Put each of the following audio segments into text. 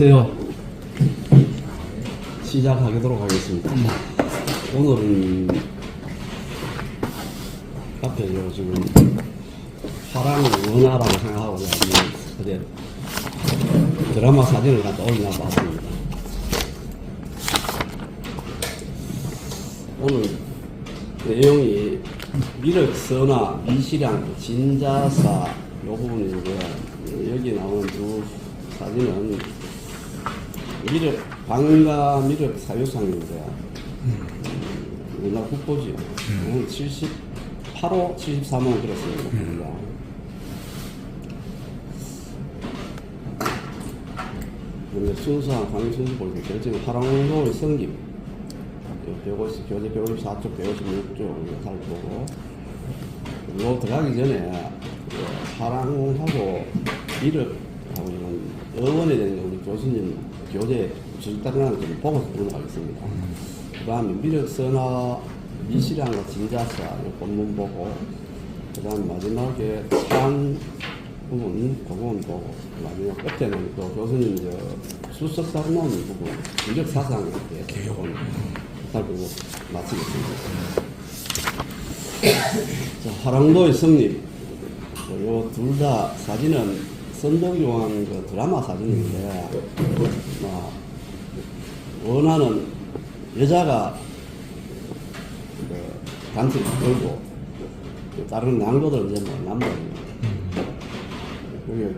안녕하세요. 시작하도록 하겠습니다. 오늘은 앞에 지금 화랑 원화라고 생각하고 어제 드라마 사진을 갖다 올려놨습니다. 오늘 내용이 미륵선화, 미시량, 진자사 요 부분이고요. 여기 나오는 두 사진은 방가 미륵 사유상인데요. 우리나라 국보지요. 78호, 73호 그랬습니다. 근데 순수한 강의 순수 볼때 결정은 화랑도의 성김 150, 교재 154쪽, 156쪽 살펴보고 이거 들어가기 전에 화랑하고 미륵하고는 어원에 대한 우리 교수님 교재 주식단을 좀 보고서 넘어가겠습니다. 그 다음에 미륵선화, 미시량과 진자사 본문 보고 그 다음 마지막에 산 부분 그 부분 보고 마지막 끝에는 또 교수님 수석사로 나오는 부분 미륵사상에 대해서 조금 살펴보고 마치겠습니다. 자, 화랑도의 성립 요 둘 다 사진은 선덕요한 그 드라마 사진인데 원하는 여자가 그 단체를 걸고 다른 남자들은 이제 남자입니다. 그게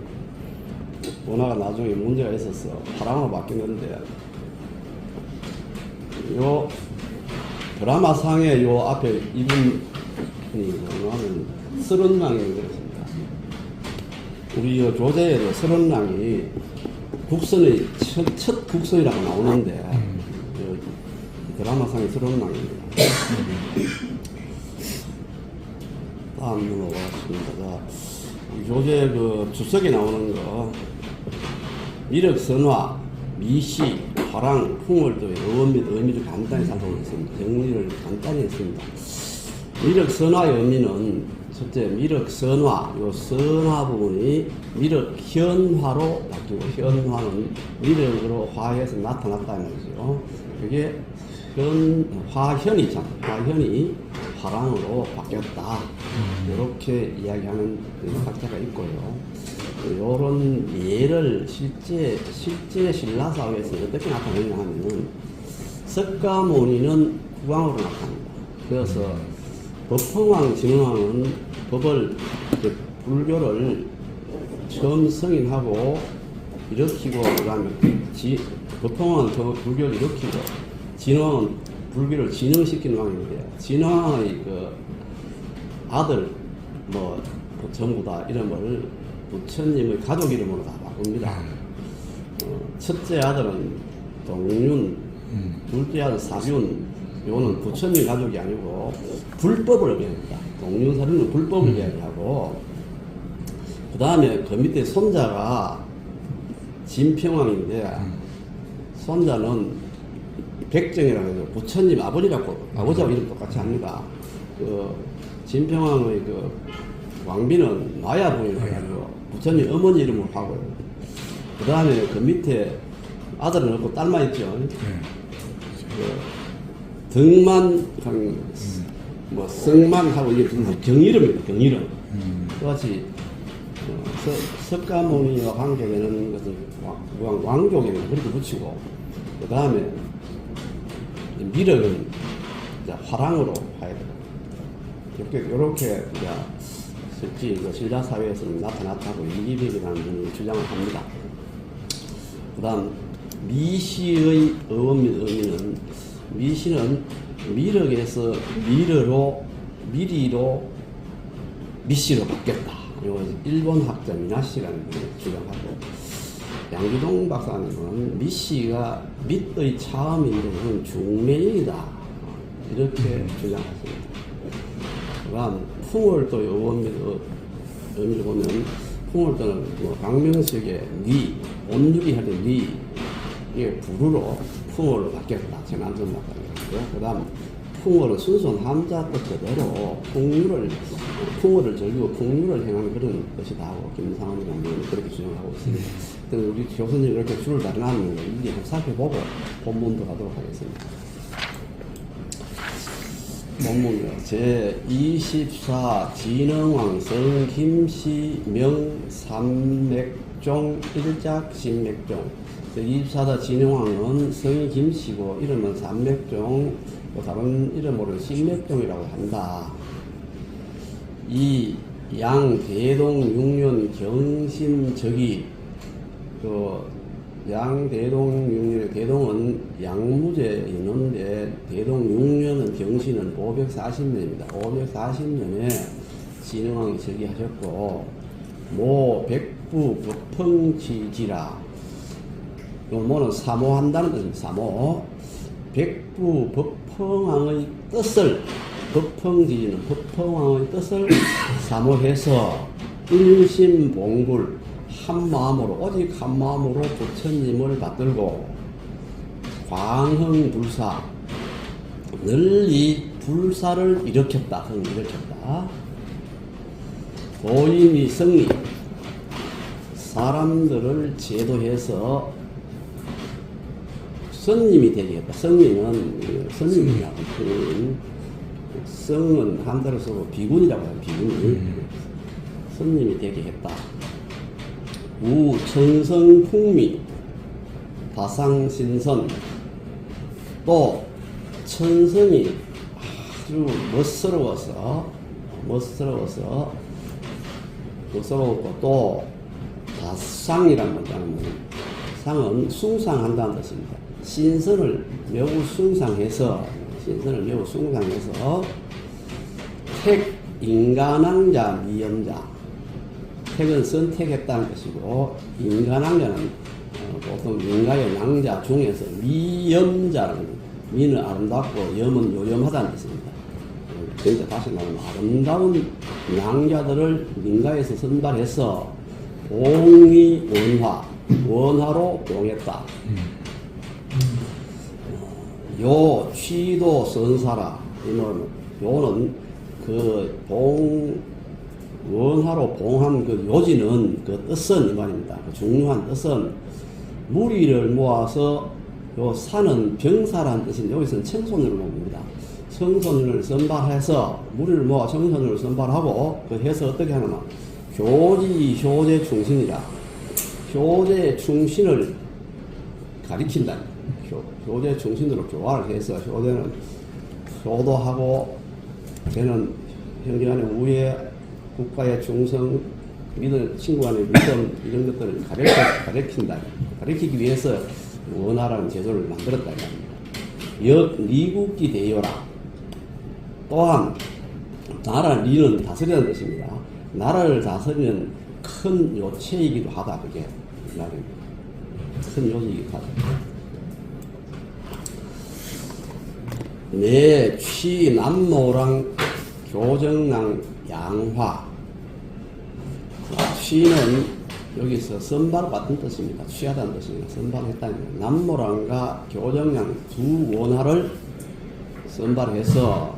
원화가 나중에 문제가 있어서 화랑으로 바뀌는데 요 드라마 상에 요 앞에 이분이 원하는 서른랑이 그랬습니다. 우리 교재에도 서른랑이 국선의 첫 국선이라고 나오는데 드라마상의 서른랑입니다. 다음 넘어가겠습니다. 교재 그 주석에 나오는 거 미륵선화, 미시, 화랑, 풍월도의 어원 및 의미를 간단히 살펴보겠습니다. 정리를 간단히 했습니다. 미륵선화의 의미는 첫째, 미륵선화, 요 선화 부분이 미륵현화로 바뀌고, 현화는 미륵으로 화해서 나타났다는 거죠. 그게 화현이잖아요. 화현이 화랑으로 바뀌었다. 이렇게 이야기하는 학자가 있고요. 이런 예를 실제 신라사회에서 어떻게 나타내냐 하면은 석가모니는 국왕으로 나타납니다. 그래서 법흥왕, 진흥왕은 불교를 처음 승인하고 일으키고, 그 다음에 법흥왕은 불교를 일으키고, 진흥왕은 불교를 진흥시키는 왕인데, 진흥왕의 그 아들, 전부 다 이름을 부처님의 가족 이름으로 다 바꿉니다. 첫째 아들은 동윤, 둘째 아들 사륜, 이거는 부처님 가족이 아니고 불법을 얘기합니다. 동윤사륜은 불법을 이야기하고, 그 다음에 그 밑에 손자가 진평왕인데, 손자는 백정이라고 해서 부처님 아버지하고 이름 똑같이 합니다. 그 진평왕의 그 왕비는 마야부인이라고 해가지고 부처님 어머니 이름으로 하고요. 그 다음에 그 밑에 아들은 없고 딸만 있죠. 등만, 성만 하고 이게 경이름입니다. 경이름. 그같이 석가모니와 관계되는 것을 왕족에는 그렇게 붙이고, 그 다음에 미륵은 화랑으로 봐야 돼요. 이렇게 실제 신라사회에서는 나타났다고 이기백이라는 분이 주장을 합니다. 그 다음 미시의 어원 및 의미는, 미시는 미륵에서 미리로 미시로 바뀌었다. 이거 일본 학자 미나시라는 분이 주장하고, 양규동 박사님은 미시가 밑의 차음인데 중매이다 이렇게 주장했습니다. 그다음 풍월도의 어원 및 의미를 보면, 풍월도는 강명석의 니, 온유리 할 때 니, 이게 부르로 풍월로 바뀌었다. 재난전 박사님이고요. 그 다음 풍어는 순수한 한자 뜻 그대로 풍어를 즐기고 풍류를 행하는 그런 것이다 하고 김상환 장로는 그렇게 주장하고 있습니다. 우리 교수님 이렇게 줄을 달아놨는 거 이게 좀 살펴보고 본문도 가도록 하겠습니다. 본문이요. 제24 진흥왕 성김씨 명삼맥종 일작 신맥종. 제24다 진흥왕은 성이 김씨고 이름은 삼맥종, 다른 이름으로는 신맥종이라고 한다. 이 양대동 6년 경신적이 양대동 6년에 대동은 양무제 있는데 대동 6년은 경신은 540년입니다. 540년에 진흥왕이 즉위하셨고 모 백부 법펑지지라 모는 사모한다는 뜻입니다. 사모 백부 법펑왕의 뜻을 법펑지지는 법펑왕의 뜻을 사모해서 일심봉굴 한마음으로 오직 한마음으로 부처님을 받들고 광흥불사 널리 불사를 일으켰다. 도인이 성리 사람들을 제도해서 선님이 되게 했다. 성리는 선님이라고 성은 한자로 써서 비군이라고 해요. 비군이 선님이 되게 했다. 우 천성풍미 다상신선 또 천성이 아주 멋스러웠고 또 다상이란 말은 상은 숭상한다는 뜻입니다. 신선을 매우 숭상해서 택 인간왕자 미염자 택은 선택했다는 것이고 인간왕자는 보통 인간의 낭자 중에서 미염자는 미는 아름답고 염은 요염하다는 뜻입니다. 그러니까 다시 말하면 아름다운 낭자들을 민가에서 선발해서 봉이 원화로 봉했다. 요 취도 선사라 요는 그 원화로 봉한 그 요지는 그 뜻은 이 말입니다. 그 중요한 뜻은 무리를 모아서 요 사는 병사라는 뜻인데 여기서는 청소년을 봅니다. 청소년을 선발해서 무리를 모아 청소년을 선발하고 그 해서 어떻게 하느냐 교지 효제 충신이라 효제 충신을 가리킨다. 효제 충신으로 교화를 해서 효제는 효도하고 걔는 형제간의 우애 국가의 충성, 친구 간의 믿음, 이런 것들을 가르친다. 가르치기 위해서 원화라는 제도를 만들었다. 리국기 대요라. 또한, 나라 리는 다스리는 뜻입니다. 나라를 다스리는 큰 요체이기도 하다. 그게 말입니다. 큰 요체이기도 하다. 내 취남노랑 교정랑 양화. 취는 여기서 선발 같은 뜻입니다. 취하다는 뜻입니다. 선발했다는 거예요. 남모랑과 교정량 두 원화를 선발해서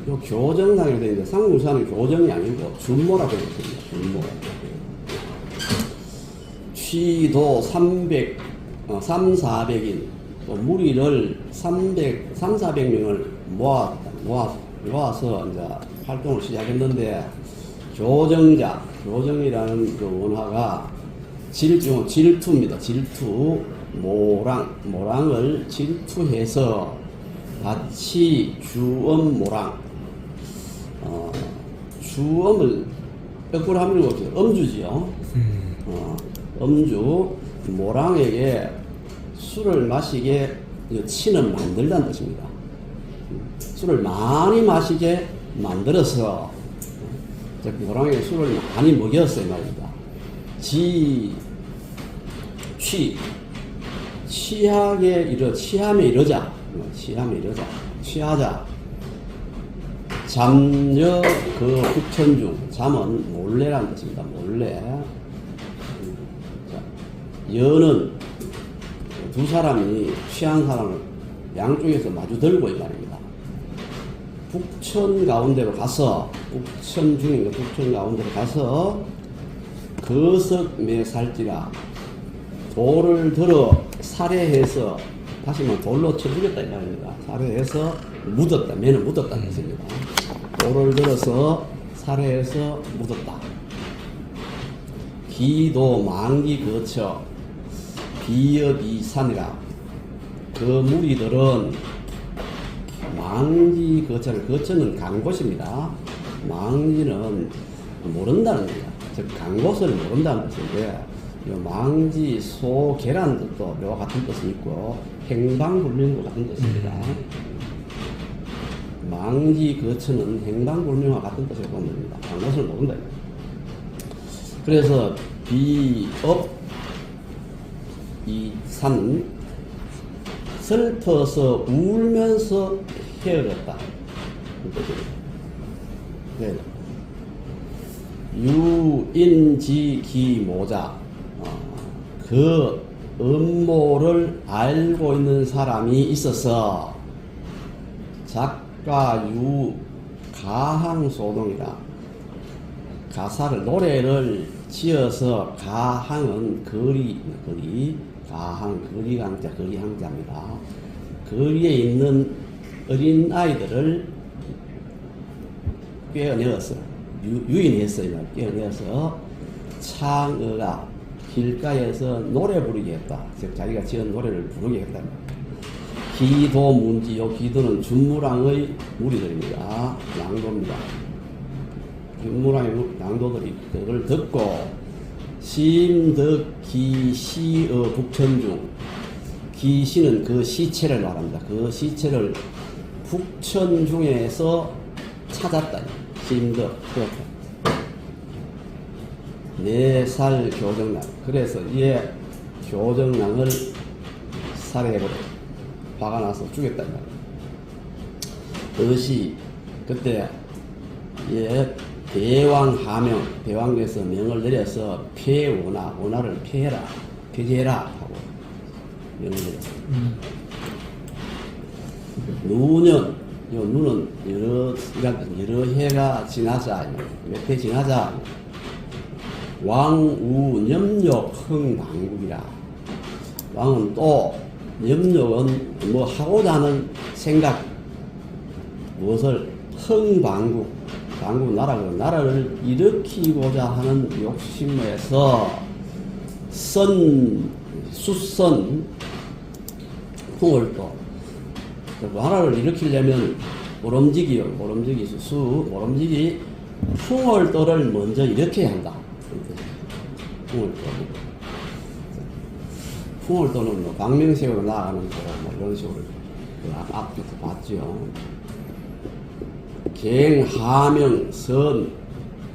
요 교정량이 되는데 상무사는 교정이 아니고 준모라고 되어 있습니다. 준모. 취도 300~400인 또 무리를 300~400명을 모아서 이제 활동을 시작했는데 교정이라는 그 원화가 질투입니다. 질투, 모랑을 질투해서 같이 주엄모랑, 주엄을 거꾸로 하면 없어요. 엄주지요. 엄주, 모랑에게 술을 마시게 치는 만들다는 뜻입니다. 술을 많이 마시게 만들어서 모랑에게 술을 많이 먹였어요 말입니다. 취함에 이르자 취하자 잠여 그 북천중 잠은 몰래라는 뜻입니다. 몰래. 여는 두 사람이 취한 사람을 양쪽에서 마주 들고 이 말입니다. 북천 가운데로 가서 북천 중인 북천 가운데로 가서 거석 매살지라 돌을 들어 살해해서 다시 뭐 돌로 쳐 죽였다 이 말입니다. 살해해서 묻었다. 매는 묻었다 했습니다. 돌을 들어서 살해해서 묻었다. 기도 만기 거쳐 비여비산이라 그 무리들은 망지 거처를 거처는 간 곳입니다. 망지는 모른다는 겁니다. 즉 간 곳을 모른다는 뜻인데 망지 소 계란 뜻도 묘와 같은 뜻이 있고 행방불명과 같은 뜻입니다. 망지 거처는 행방불명과 같은 뜻을 보냅니다. 간 곳을 모른다. 그래서 비업 이 산 슬퍼서 울면서 헤어졌다. 네. 유인지기모자 그 음모를 알고 있는 사람이 있어서 작가 유 가항소동이라 가사를 노래를 지어서 가항은 거리 가항 거리강자 거리항자입니다. 거리에 있는 어린 아이들을 꿰어내어서 유인했어요. 꿰어내어서 창어가 길가에서 노래 부르게 했다. 즉 자기가 지은 노래를 부르게 했다. 기도 문지, 요 기도는 준무랑의 무리들입니다. 양도입니다. 준무랑의 양도들이 그걸 듣고 심덕기시의 북천중 기시는 그 시체를 말합니다. 그 시체를 북천중에서 찾았다. 심덕 그렇다. 4살 교정랑 그래서 이에 교정랑을 살해해버려 화가 나서 죽였다. 그것이 그때 대왕 하명 대왕께서 명을 내려서 폐원하 원하를 폐해라 폐지해라 하고 명을 내렸어요. 누년 요 누는 여러 해가 지나자 몇 해 지나자 왕우 염욕 흥망국이라 왕은 또 염욕은 뭐 하고자 하는 생각 무엇을 흥방국 방국 나라를 일으키고자 하는 욕심에서 수선 풍을 또 나라를 일으키려면 모름지기 풍월도를 먼저 일으켜야 한다. 풍월도는 뭐 광명세우로 나아가는 거 뭐 이런 식으로 앞에서 봤죠. 갱하명 선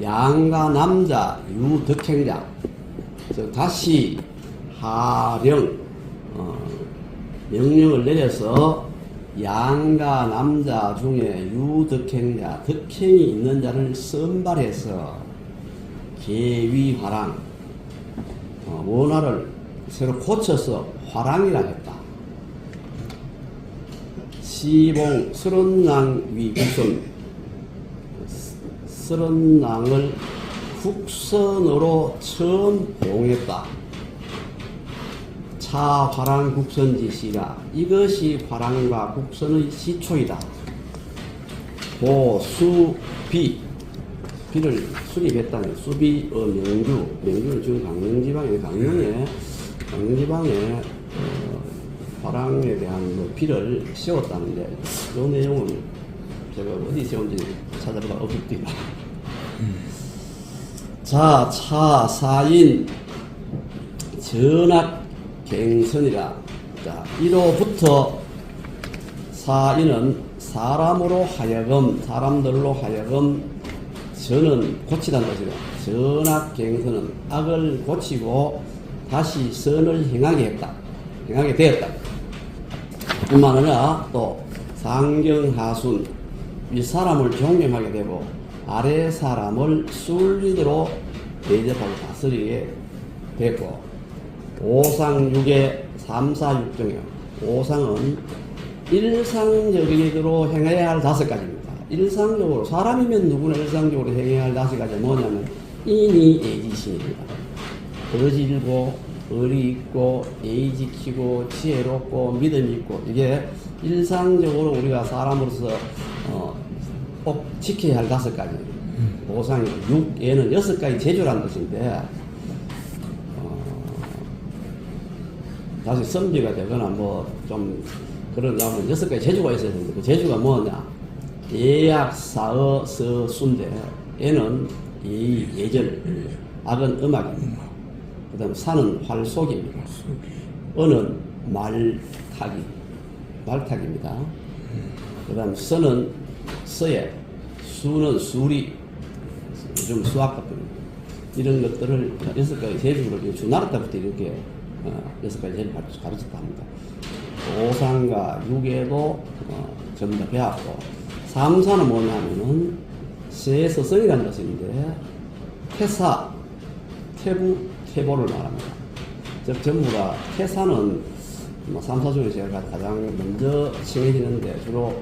양가 남자 유덕행자 즉 다시 하령 명령을 내려서 양가 남자 중에 유덕행자 덕행이 있는 자를 선발해서 계위화랑 원화를 새로 고쳐서 화랑이라 했다. 시봉 서른낭 위 국선 서른낭을 국선으로 처음 봉했다. 차 화랑 국선지시라 이것이 화랑과 국선의 시초이다. 보수비 비를 수립했다는 수비의 명주는 지금 강릉지방에 화랑에 대한 뭐 비를 씌웠다는데 그 내용은 제가 어디 세운지 찾아보다 없습니다. 자, 차사인 전학갱선이라. 자, 1호부터 사인은 사람들로 하여금 전은 고치다는 것이다. 전학갱선은 악을 고치고 다시 선을 행하게 되었다. 뿐만 아니라 또 상경하순 윗사람을 존경하게 되고 아래 사람을 순리대로 대접하고 다스리게 됐고 오상육의 346정이요. 오상은 일상적으로 행해야 할 5가지입니다. 일상적으로 사람이면 누구나 일상적으로 행해야 할 5가지 뭐냐면 인의예지신입니다. 거질고 의리 있고 예의 지키고 지혜롭고 믿음이 있고 이게 일상적으로 우리가 사람으로서 꼭 지켜야 할 5가지 보상이 6예는 6가지 재주라는 뜻인데 다시 선비가 되거나 뭐 좀 그러려면 6가지 재주가 있어야 되는데 그 재주가 뭐냐 예약 사어 서순데 예는 예절 악은 음악입니다. 그 다음 산은 활속입니다. 어는 말탁입니다. 그 다음 서는 서예, 수는 수리, 요즘 수학학입니다. 이런 것들을 6가지 재주로 주나라 때부터 이렇게 6가지 재주를 가르쳤다 합니다. 오상과 유계도 전부 다 배웠고 3사는 뭐냐면은 세서성이라는 뜻인데 태사, 태부, 태보를 말합니다. 즉 전부 다 태사는 3사 중에 제가 가장 먼저 칭해지는데 주로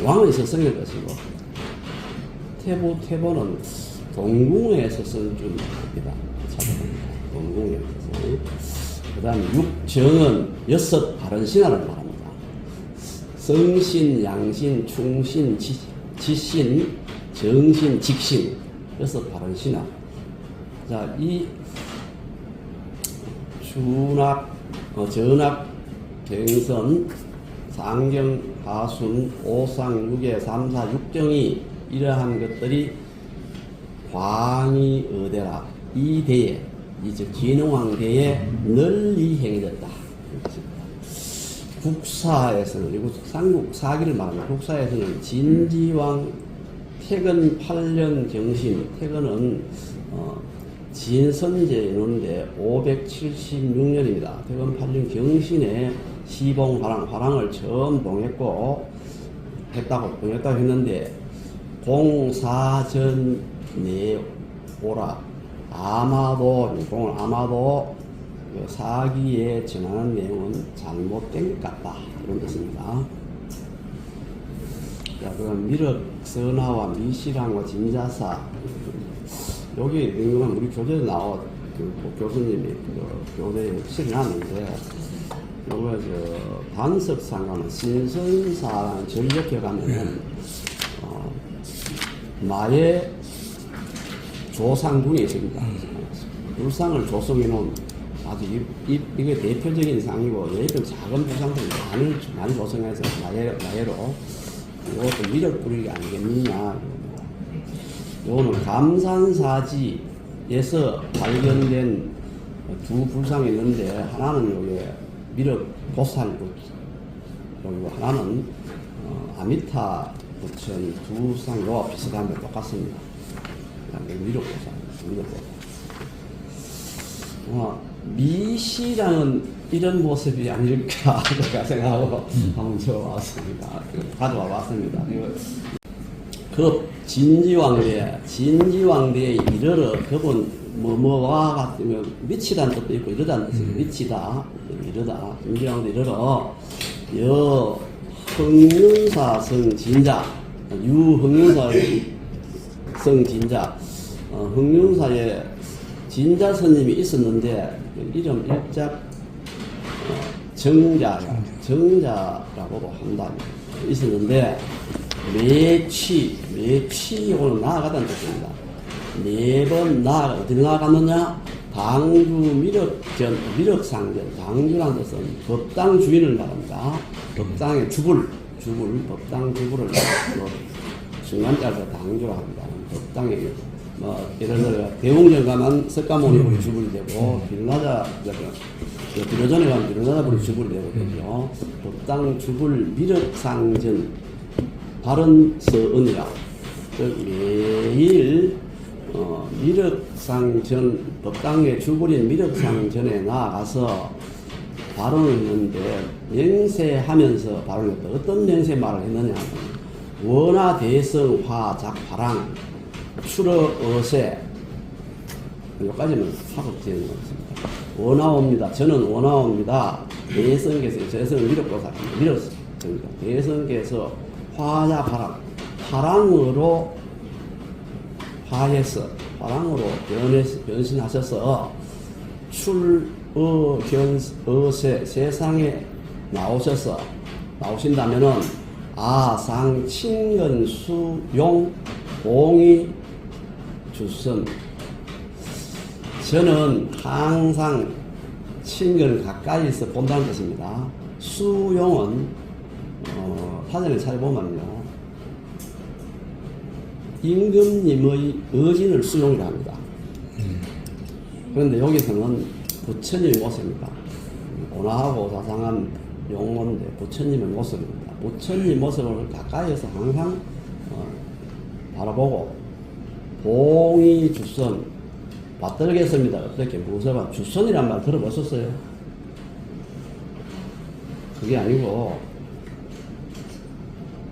왕의 서성의 뜻이고 태부, 태보는 동궁에서 쓴 줄입니다. 찾아봅니다. 동궁에서. 그 다음에 육정은 6 바른 신화를 말합니다. 성신, 양신, 충신, 지신, 정신, 직신 6 바른 신화. 자, 이 주낙, 전낙, 경선, 상경, 하순, 오상, 육의 3사, 육정이 이러한 것들이 광이 어대라 이 대에 즉 진흥왕대에 널리 행해졌다. 국사에서는 그리고 삼국 사기를 말합니다. 국사에서는 진지왕 태근 8년 경신 태근은 진선제인데 576년입니다. 태근 8년 경신에 시봉화랑을 처음 봉했다고 했는데 공사전 내오라 아마도 사기에 전하는 내용은 잘못된 것 같다 이런 뜻입니다. 자, 그럼 미륵선화와 미시랑과 진자사 여기 능력은 우리 교재에 나와 그 교수님이 교재에 실어놨는데 요거 반석상가는 신선사라는 전력에 가면은 마의 조상군이 있습니다. 불상을 조성해 놓은 아주 이게 대표적인 상이고 예전 작은 불상들을 많이 조성해서 마예로 이것도 미륵 뿌리기 아니겠느냐. 요거는 감산사지에서 발견된 두 불상이 있는데 하나는 요게 미륵 보살부 그리고 하나는 아미타 부처님 두 상 요와 비슷한데 똑같습니다. 미륵 보살, 미륵 보살. 미시랑은 이런 모습이 아닐까 생각하고 한번 적어왔습니다. 가져와 봤습니다. 그 진지왕대에 이르러 그분 뭐와 같으면 미치다는 뜻도 있고 이러다는 뜻이고 미치다 이러다 진지왕대 이르러 여 흥윤사 성진자 유흥윤사 성진자 흥윤사에 진자 스님이 있었는데 이름 일작 정자라고도 한다 있었는데 매취오는 나아가다는 뜻입니다. 4번 어디로 나아갔느냐? 당주 미륵상전 당주라는 뜻은 법당 주인을 말합니다. 법당의 법당 주불을 중간자에서 당주라 합니다. 법당에 예를 들어 대웅전 가면 석가모니 주불이 되고 비로전에 가면 비로자불이 주불이 되거든요. 법당 주불 미륵상전 바른 서은이라 매일 미륵상전 법당의 주불인 미륵상전에 나아가서 발언을 했는데 맹세하면서 발언을 했다. 어떤 맹세 말을 했느냐 하면 원하 대성 화작 바랑 출어 어세 여기까지는 하고 되는 것입니다. 원하옵니다. 저는 원하옵니다. 대성께서 대성을 미륵보살입니다. 미륵입니다. 대성께서 화자 바람 화랑으로 화해서 화랑으로 변신하셔서 출어경어세 세상에 나오신다면은 아상 친근 수용 봉이 주선. 저는 항상 친근을 가까이서 본다는 뜻입니다. 수용은 사전에 찾아보면요, 임금님의 의진을 수용이라 합니다. 그런데 여기서는 부처님의 모습입니다. 온화하고 자상한 용어인데 부처님의 모습입니다. 부처님 모습을 가까이에서 항상 바라보고 봉이 주선 받들겠습니다. 어떻게 무서워 주선이란 말 들어보셨어요? 그게 아니고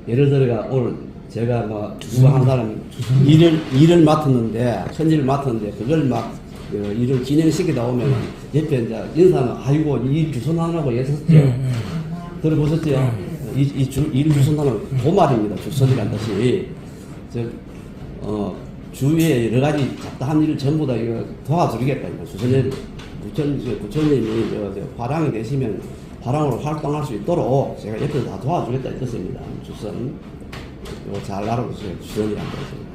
예를 들어가 오늘 제가 뭐 누가 한 사람 일을 맡았는데 천지를 맡았는데 그걸 막 일을 진행시키다 오면 옆에 이제 인사는 아이고 일 주선하라고 했었죠. 들어보셨죠? 일 주선하는 도말입니다. 주선이란 뜻이 주위에 여러 가지 잡다한 일을 전부 다 이거 도와드리겠다. 부처님이 화랑이 되시면 화랑으로 활동할 수 있도록 제가 옆에서 다 도와주겠다 이 뜻입니다. 주선. 이거 잘 알아보세요. 주선이란 뜻입니다.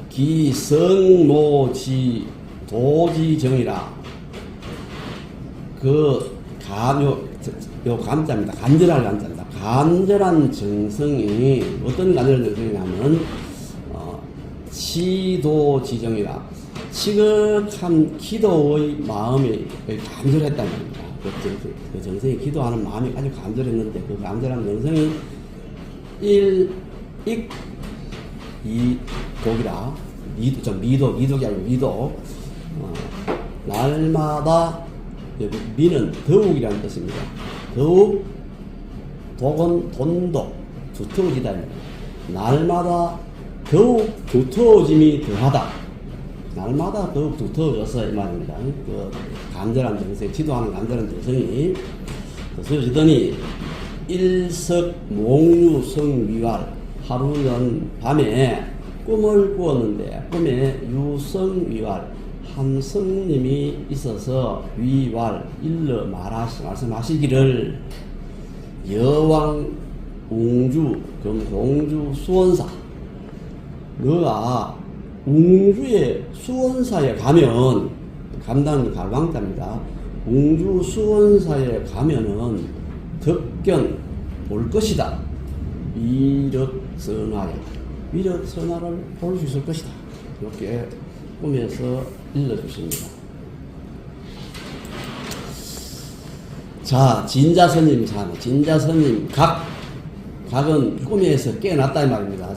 기성노지 도지정이라 요 감자입니다. 간절할 감자입니다. 간절한 정성이 어떤 간절한 정성이냐면 지도지정이라 지극한 기도의 마음이 간절했다는 겁니다. 그 정성이 기도하는 마음이 아주 간절했는데 그 간절한 정성이 독이라 미독이 아니고 미독. 날마다 미는 더욱이라는 뜻입니다. 더욱 독은 돈독 두터워지다. 날마다 더욱 두터워짐이 더하다. 날마다 더욱 두터워져서 이 말입니다. 그 간절한 정성, 지도하는 간절한 정성이 더서워지더니 일석몽유성위활. 하루는 밤에 꿈을 꾸었는데 꿈에 유성위활 한 성님이 있어서 위활 일러 말씀하시기를 여왕 웅주 금공주 수원사 너가 웅주의 수원사에 가면 감당 갈왕자입니다. 웅주 수원사에 가면은 덕견 볼 것이다. 위력선화야. 위력선화를 볼 수 있을 것이다. 이렇게 꿈에서 일러주십니다. 자, 진자선님, 진자선님, 각은 꿈에서 깨어났다 이 말입니다.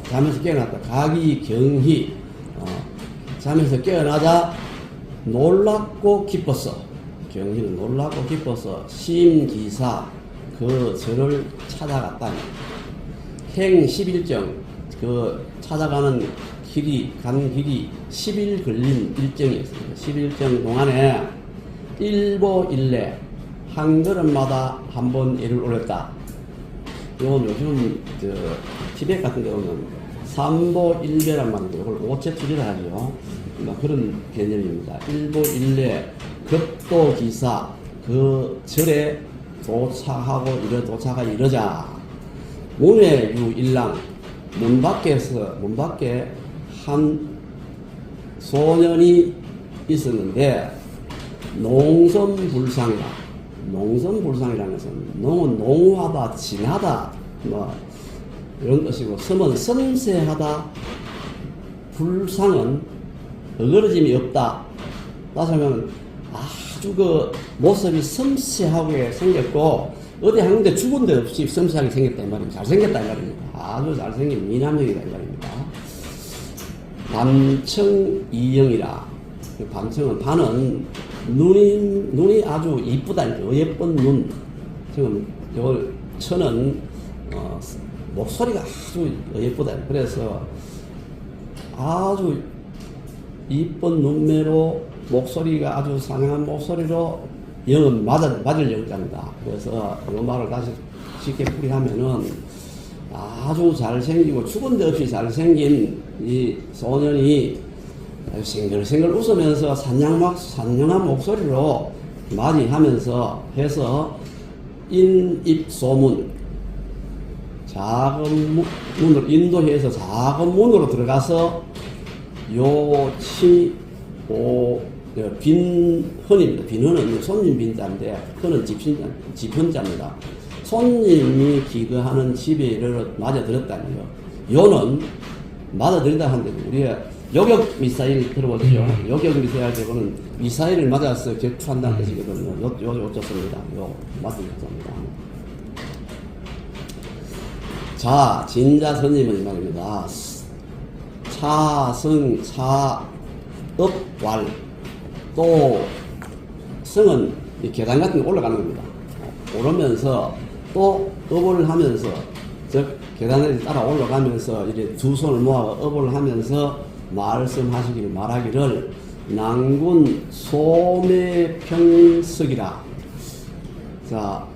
잠에서 깨어났다. 각이 경희, 잠에서 깨어나자 놀랍고 기뻤어. 경희는 놀랍고 기뻐서 심기사 그 절을 찾아갔다. 행 11정 그 찾아가는 간 길이 10일 걸린 일정이었습니다. 11정 동안에 일보일례 한 걸음마다 한 번 예를 올렸다. 이건 요즘 티벳 같은 경우는 삼보일배란 말인데 이걸 오체투리를 하죠. 그런 개념입니다. 일보일례 급도기사 그 절에 도착하 이러자 문외 유일랑 문 밖에 한 소년이 있었는데 농섬불상이라는 것은 농은 농후하다 진하다 뭐 이런 뜻이고 섬은 섬세하다 불상은 어그러짐이 없다. 따라서 하면 아주 그 모습이 섬세하게 생겼고 어디 한 군데 죽은 데 없이 섬세하게 생겼다 이 말입니다. 잘생겼다 이 말입니다. 아주 잘생긴 미남형이다 이 말입니다. 반청이영이라 반청은 반은 눈이 아주 이쁘다 예쁜 눈. 지금 이걸 천은 목소리가 아주 예쁘다. 그래서 아주 이쁜 눈매로 목소리가 아주 상냥한 목소리로 영은 맞을 영자입니다. 그래서 이 말을 다시 쉽게 풀이하면은 아주 잘생기고 죽은 데 없이 잘생긴 이 소년이 생글생글 웃으면서 산냥한 목소리로 맞이하면서 해서 인입소문, 작은 문으로 인도해서 작은 문으로 들어가서 빈헌입니다. 빈헌은 손님 빈자인데 헌은 집헌자입니다. 손님이 기거하는 집에 이르러 맞아들었다는 거. 요는 맞아들인다 하는데 우리가 요격 미사일 들어보죠. 요격 미사일 되고는 미사일을 맞아서 격추한다는 뜻이거든요. 요점입니다. 요 맞습니다. 자, 진자 스님은 이 말입니다. 차승, 차업왈. 또 성은 계단 같은 거 올라가는 겁니다. 오르면서 또 업을 하면서, 즉 계단을 따라 올라가면서 이렇게 두 손을 모아 업을 하면서 말하기를 낭군 소매평석이라. 자,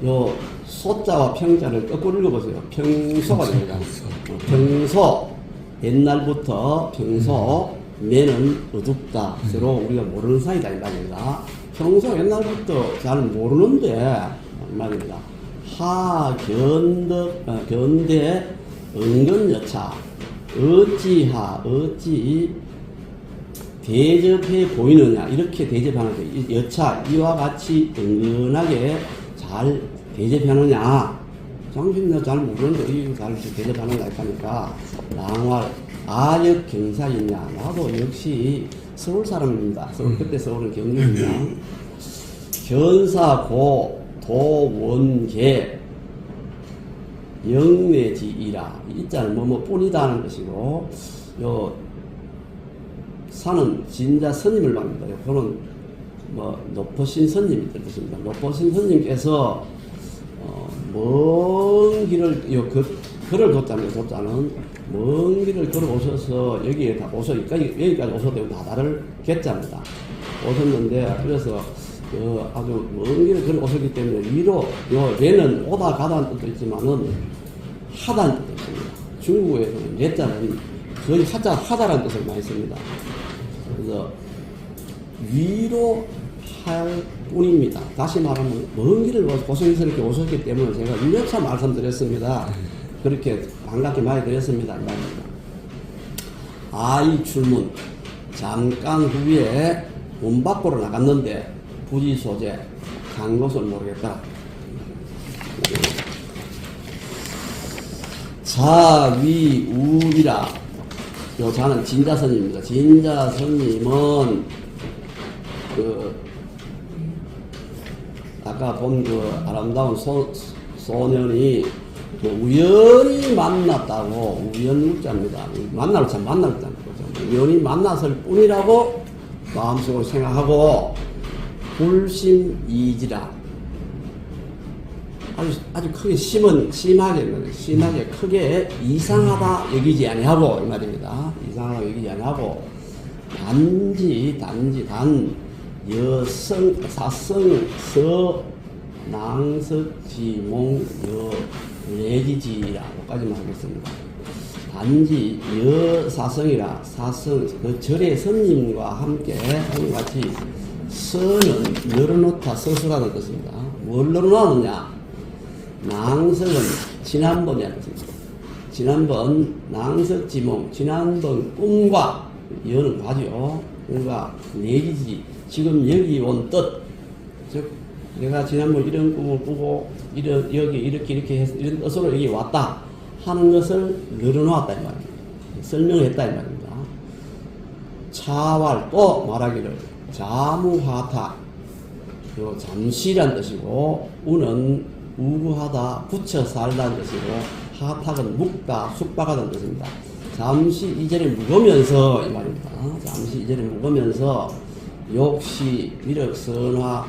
요 소자와 평자를 거꾸로 읽어보세요. 평소가 됩니다. 평소, 옛날부터 평소, 매는 어둡다. 서로 우리가 모르는 사이다 이 말입니다. 평소 옛날부터 잘 모르는데 이 말입니다. 견대 은근여차 어찌 대접해 보이느냐, 이렇게 대접하는 거예요. 여차, 이와 같이 은근하게 잘 대접하느냐. 당신도 잘 모르는데 이거 잘 대접하는가 하니까 낭활 아역 경사이냐. 나도 역시 서울 사람입니다. 그때 서울은 경주입니다. 견사고 도원계 영내지이라. 이자는 뭐뿐이다 하는 것이고, 요 산은 진자 스님을 말합니다. 요거는 높으신 스님이 뜻입니다. 높으신 스님께서 먼 길을 걸을 뒀자는 먼 길을 걸어오셔서 여기에 다 여기까지 오셔도 나다를 개자입니다. 오셨는데, 그래서 아주 먼 길을 걸어오셨기 때문에 위로, 레는 오다 가다는 뜻도 있지만은 하다는 뜻도 있습니다. 중국에서는 레자는 거의 하다라는 뜻을 많이 씁니다. 그래서 위로 할 뿐입니다. 다시 말하면 먼 길을 고생스럽게 오셨기 때문에 제가 1년차 말씀드렸습니다. 그렇게 반갑게 말해드렸습니다. 아이 출문, 잠깐 후에 문 밖으로 나갔는데 부지 소재, 간 곳을 모르겠다. 자위우이라. 요 자는 진자선입니다. 진자선님은 아까 본 아름다운 소년이 우연히 만났다고, 우연물자입니다. 만날 참 만났다는 거죠. 우연히 만났을 뿐이라고 마음속으로 생각하고, 불심이지라. 아주 크게 심하게 크게 이상하다 여기지 아니하고 이 말입니다. 이상하다 여기지 아니하고, 단 여성 사성 서 낭석지몽 내지지라고까지만 하겠습니다. 단지 여사성이라, 사성 그 절의 선님과 함께 같이 서는 열어놓다 서수라는 뜻입니다. 뭘 열어놓느냐? 낭석은 지난번이라는 뜻입니다. 지난번 낭석지몽, 지난번 꿈과 여는 가죠. 그러니까 내지지, 지금 여기 온 뜻, 즉 내가 지난번 이런 꿈을 꾸고 여기 이렇게 해서 이런 뜻으로 여기 왔다 하는 것을 늘어놓았다 이 말입니다. 설명했다 이 말입니다. 차왈, 또 말하기를 자무하타, 잠시란 뜻이고, 우는 우구하다, 붙여 살다는 뜻이고, 하탁은 묵다, 숙박하다는 뜻입니다. 잠시 이전에 묵으면서 이 말입니다. 잠시 이전에 묵으면서 역시 미륵선화하여,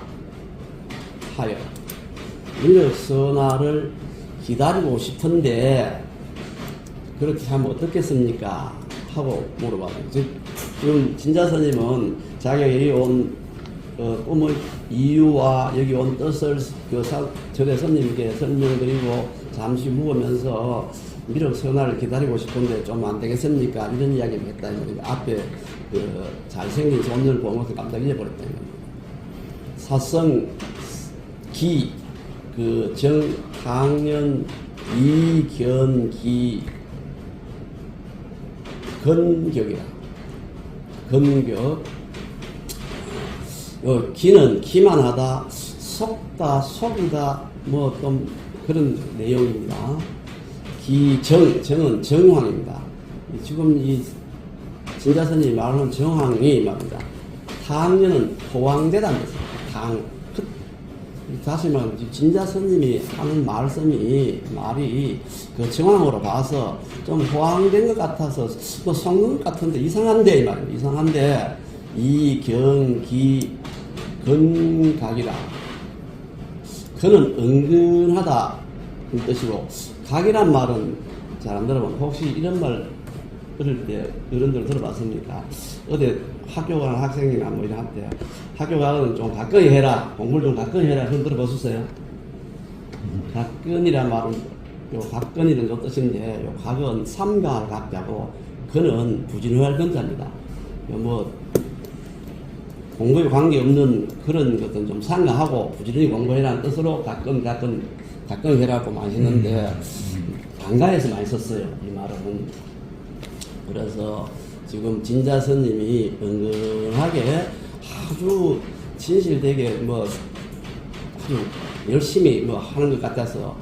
미륵선화를 기다리고 싶은데 그렇게 하면 어떻겠습니까? 하고 물어봐요. 지금 진자스님은 자기가 여기 온 꿈의 이유와 여기 온 뜻을 절에 스님께 설명드리고 잠시 묵으면서 미륵선화를 기다리고 싶은데 좀 안 되겠습니까? 이런 이야기를 했다. 앞에 잘생긴 손녀를 보면서 깜짝 잊어버렸다. 사성 기 정학년 이견기 건격이라 건격 기는 기만하다 속다 속이다 뭐 좀 그런 내용입니다. 정은 정황입니다. 지금 이 진자선이 말하는 정황이 말입니다. 당년은 포항되다는 뜻입니다. 다시 말하면 진자스님이 하는 말이 그 정황으로 봐서 좀 호황된 것 같아서 뭐 속는 것 같은데 이상한데 이 말입니다. 이상한데 이 경기 근각이라 그는 은근하다 그 뜻이고 각이란 말은 잘 안 들어보면 혹시 이런 말 어릴 때 어른들 들어봤습니까? 어디 학교 가는 학생이나 뭐 이런 할 때 학교 가면 좀 가까이 해라 공부를 좀 가까이 해라 그런 들어보셨어요? 가끈이란 말은 요 가끈이는 요 뜻인데 요 각은 삼가할 각자고 그는 부진할 근자입니다. 뭐 공부에 관계없는 그런 것들은 좀 상가하고 부지런히 공부해라는 뜻으로 가끔해라고 많이 했는데 방가에서 많이 썼어요. 이 말은. 그래서 지금 진자스님이 은근하게 아주 진실되게 뭐 아주 열심히 뭐 하는 것 같아서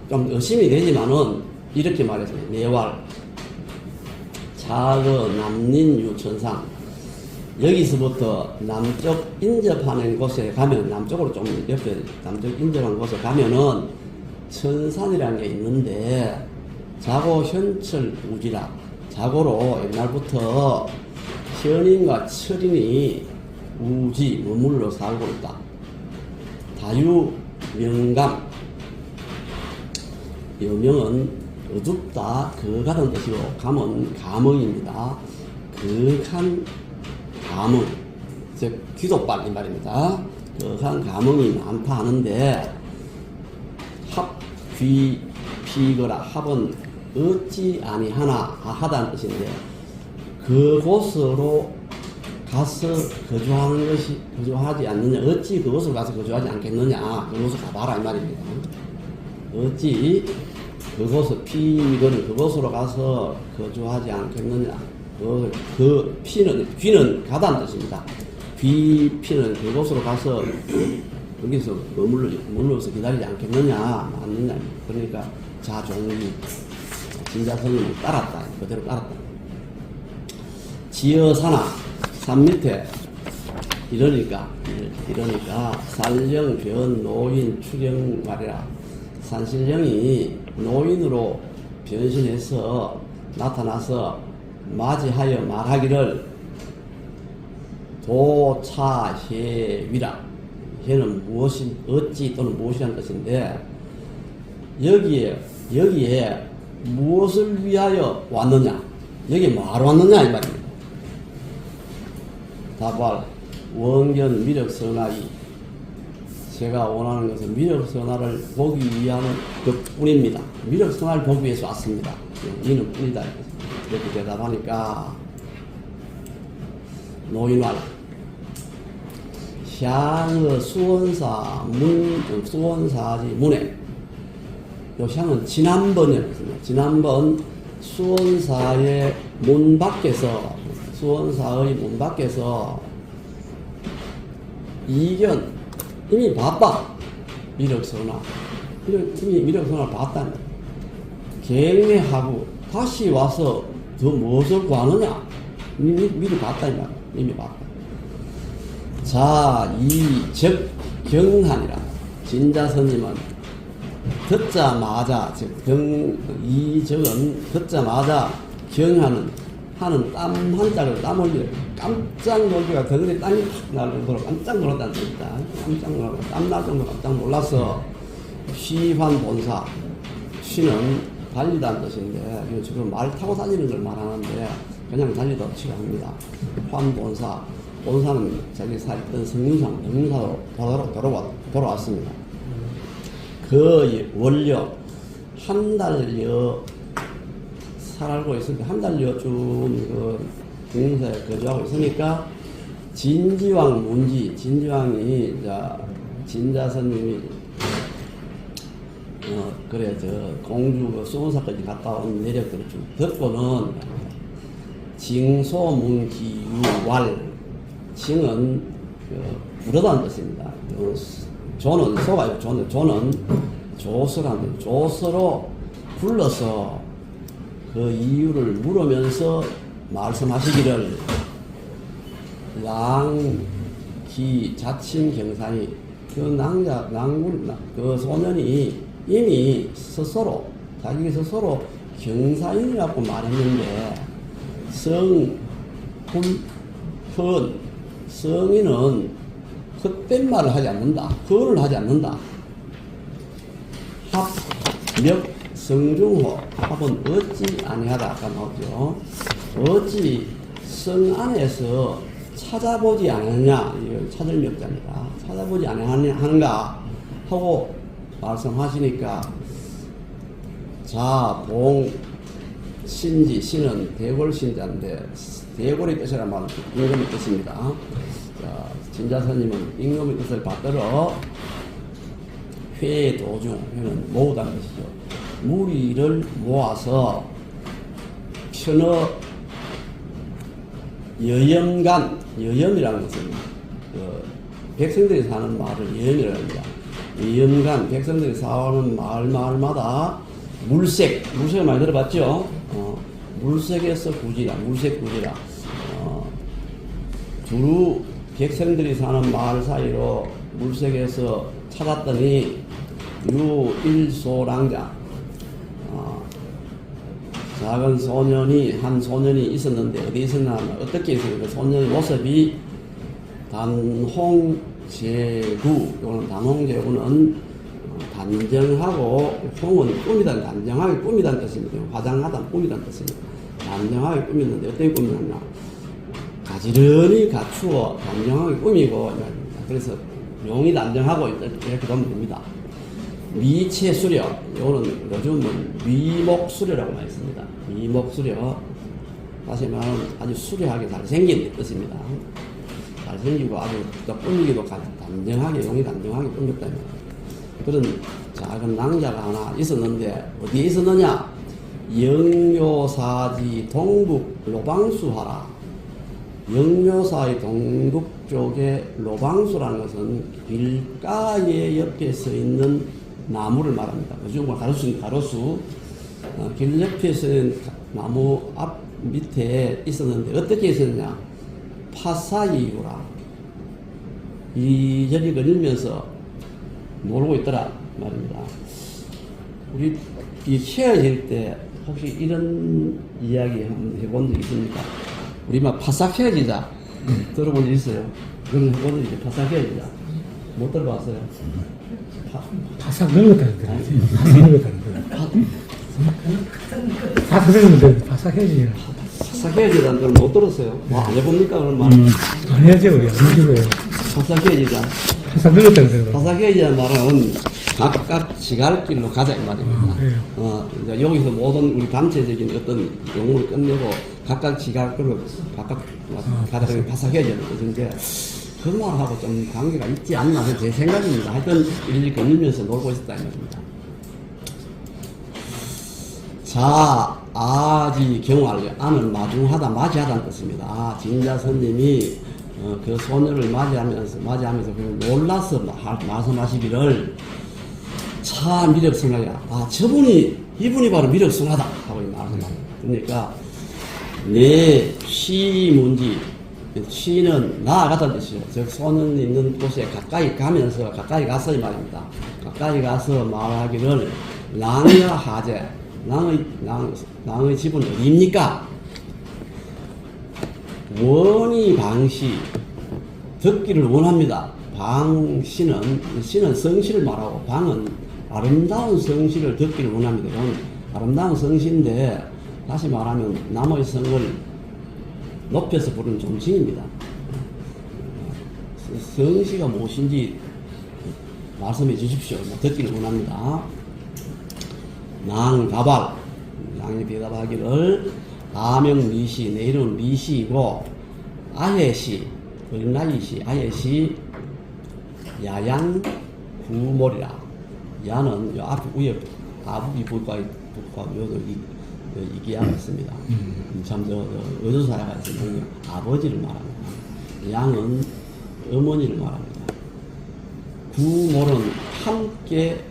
좀 열심히 되지만은 이렇게 말했어요. 내왈 자거 남린유천상 여기서부터 남쪽 인접하는 곳에 가면 남쪽으로 좀 옆에 남쪽 인접한 곳에 가면은 천산이라는 게 있는데 자고 현철 우지라 자고로 옛날부터 현인과 철인이 우지 머물러 살고 있다. 다유 명감 여명은 어둡다 거하다는 뜻이고 감은 감흥입니다. 거한 감흥 즉 귀독발 이 말입니다. 거한 감흥이 많다 하는데 합 귀 피거라 합은 어찌 아니하나 하다는 뜻인데 그곳으로 가서 거주하는 것이 거주하지 않느냐 어찌 그곳으로 가서 거주하지 않겠느냐 그곳으로 가봐라 이 말입니다. 어찌 그곳을 피거는 그곳으로 가서 거주하지 않겠느냐 그 피는 귀는 가다는 뜻입니다. 피는 그곳으로 가서 여기서 머물러서 기다리지 않겠느냐 맞느냐 그러니까 자종이 진자스님을 따랐다 그대로 따랐다. 지어사나 산 밑에 이러니까 살령 변 노인 추경 말이라 산신령이 노인으로 변신해서 나타나서 맞이하여 말하기를 도차해위라 해는 무엇이 어찌 또는 무엇이라는 뜻인데 여기에 무엇을 위하여 왔느냐 여기에 뭐하러 왔느냐 이 말입니다. 답할 원견 미륵선화이 제가 원하는 것은 미륵선화를 보기 위한 것뿐입니다. 미륵선화를 보기 위해서 왔습니다. 이는 뿐이다 이렇게 대답하니까 노인왈 향의 수원사지 문에 요 향은 지난번이었습니다. 지난번 수원사의 문 밖에서 수원사의 문 밖에서 이견 이미 봤다. 미륵선화 이미 미륵선화를 봤다는 갱매하고 다시 와서 더 무엇을 구하느냐 미리 봤다 이 말이야. 이미 봤다. 자, 이 적경한이라 진자스님은 듣자마자 이 적은 듣자마자 경하는 하는 땀 한 짝을 땀 흘려 깜짝 놀기가 덩어리 땀이 확 날 정도로 깜짝 놀랐다는 뜻입니다. 깜짝 놀라고 땀날 정도로 깜짝 놀라서 쉬환 본사 쉬는 달리다는 뜻인데 이거 지금 말 타고 다니는 걸 말하는데 그냥 달리다 치료합니다. 환본사 본사는 자기 살던 성윤사로 돌아왔습니다. 그 원료 한 달여 살고 있으니까 한 달여쯤 그 성윤사에 거주하고 있으니까 진지왕 진지왕이 진자선님이 그래 공주 그 수원사까지 갔다 온 내력들을 좀 듣고는 징소문기유왈 징은 부르다는 뜻입니다. 조는 소가요. 조는 조서라는 조서로 불러서 그 이유를 물으면서 말씀하시기를 랑기 자친 경상이 그 소년이 이미 스스로 자기 스스로 경사인이라고 말했는데 성인은 헛된 말을 하지 않는다. 그언을 하지 않는다. 합력 성중호 합은 어찌 아니하다 아까 나왔죠. 어찌 성 안에서 찾아보지 않았냐. 이건 찾을명자입니다. 찾아보지 않았는가 하고 말씀하시니까 자봉 신지 신은 대골 신자인데 대골의 뜻이란 말은 임금의 뜻입니다. 자, 진자선님은 임금의 뜻을 받들어 회도중 회는 모으다는 것이죠. 무리를 모아서 편어 여염이라는 것은 백성들이 사는 마을을 여염이라고 합니다. 여염간 백성들이 사는 마을마다 물색을 많이 들어봤죠? 물색에서 구지라 주로 백성들이 사는 마을 사이로 물색에서 찾았더니 유일소랑자 작은 한 소년이 있었는데 어디 있었나 하면 어떻게 있어요? 그 소년의 모습이 단홍제구, 이거는 단홍제구는 단정하고 홍은 꾸미다는 단정하게 꾸미다는 뜻입니다. 화장하다 꾸미다는 뜻입니다. 단정하게 꾸미는데 어떻게 꾸미느냐? 가지런히 갖추어 단정하게 꾸미고 그래서 용이 단정하고 이렇게 보면 됩니다. 미체수려, 이거는 요즘은 미목수려라고 많이 씁니다. 미목수려, 다시 말하면 아주 수려하게 잘생긴 뜻입니다. 잘생기고 아주 꾸미기도 단정하게, 용이 단정하게 꾸몄다면 그런 작은 낭자가 하나 있었는데 어디에 있었느냐? 영묘사지 동북 로방수하라. 영묘사의 동북 쪽에 로방수라는 것은 길가에 옆에 서 있는 나무를 말합니다. 요즘 가로수. 길 옆에 서 있는 나무 앞 밑에 있었는데 어떻게 있었느냐? 파사이유라. 이리저리 걸리면서 놀고 있더라 말입니다. 우리 헤어질 때 혹시 이런 이야기 한번 해본 적 있습니까? 우리 막 파삭 헤어지자 들어본 적 있어요? 그런 해본 적 있어요? 파삭 헤어지자 못 들어봤어요? 파삭 늙었다는 거야. 파삭 늙었다는 거야. 파삭 늙었는데 파삭 헤어지냐. 파삭 헤어지자는 걸 못 들었어요? 안 해봅니까? 그런 말? 안 해야죠, 우리. 안 해줘요. 파삭 헤어지자. 파삭 늙었다는 거야. 파삭 헤어지자는 말은 각각 지갈길로 가자 이 말입니다. 이제 여기서 모든 우리 단체적인 어떤 용어를 끝내고 각각 지갈길로 각각 가자 파삭 헤어지는 것인데 그 말하고 좀 관계가 있지 않나 제 생각입니다. 하여튼 이렇게 걸리면서 놀고 있었다 이 말입니다. 자, 아지 경활, 아는 마중하다, 맞이하다는 뜻입니다. 진자선님이 그 소녀를 맞이하면서 놀라서 말씀하시기를 차 미력성하야. 이분이 바로 미력성하다 하고 말씀합니다. 그러니까 내 시문지, 시는 나아가다는 뜻이죠. 즉 소년 있는 곳에 가까이 가서 이 말입니다. 가까이 가서 말하기를 랑야 하제, 랑의 집은 어디입니까? 원이 방시, 듣기를 원합니다. 신은 성시를 말하고 방은 아름다운 성시를 듣기를 원합니다. 이건 아름다운 성시인데 다시 말하면 남의 성을 높여서 부르는 존칭입니다. 성씨가 무엇인지 말씀해 주십시오. 듣기를 원합니다. 낭가발, 낭이 대답하기를 아명리시, 내 이름은 리시이고 아예시, 어린아이시, 아예시 야양구몰이라. 야는 요 앞에 위에 아부비 불과에 이기야가 있습니다. 참 의조사야가 있으면 아버지를 말합니다. 양은 어머니를 말합니다. 구몰은 함께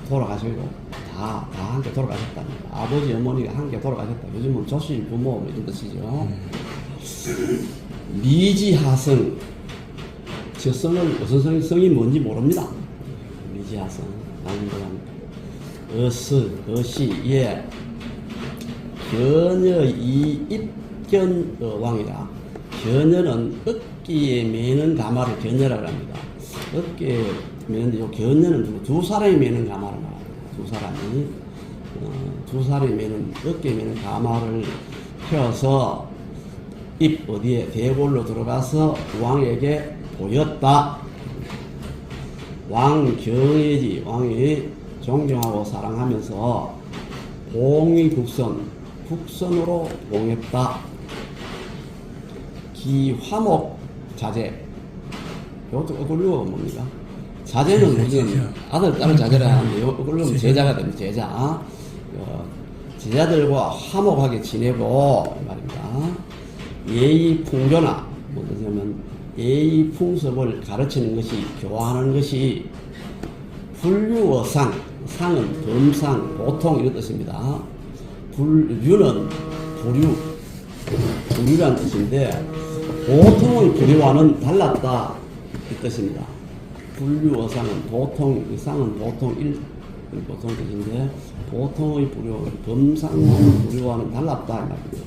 돌아가시고 다 함께 돌아가셨답니다. 아버지 어머니가 함께 돌아가셨다. 요즘은 조실 부모 이런 뜻이죠. 미지하성, 저 성은 무슨 성이 뭔지 모릅니다. 미지하성, 어시, 예, 견여 이입견 왕이라. 견여는 어깨에 매는 가마를 견여라고 합니다. 어깨에 매는데, 요 견여는 두 사람이 매는 가마를 말합니다. 두 사람이 매는, 어깨에 매는 가마를 펴서 입 어디에 대골로 들어가서 왕에게 보였다. 왕경예지, 왕이 존경하고 사랑하면서 국선으로 봉했다. 기화목 자제, 이것도 어글루가 뭡니까? 자제는 무슨 아들, 딸을 자제라 하는데, 어글루면 제자가 됩니다. 제자. 제자들과 화목하게 지내고, 말입니다. 예의 풍조나, 뭐, 그러냐면, 예의 풍습을 가르치는 것이, 교화하는 것이, 불류어상, 상은 범상, 보통 이런 뜻입니다. 불류는 부류란 뜻인데, 보통의 부류와는 달랐다 이 뜻입니다. 불류어상은 상은 보통 뜻인데, 보통의 부류, 범상 부류와는 달랐다 이 말입니다.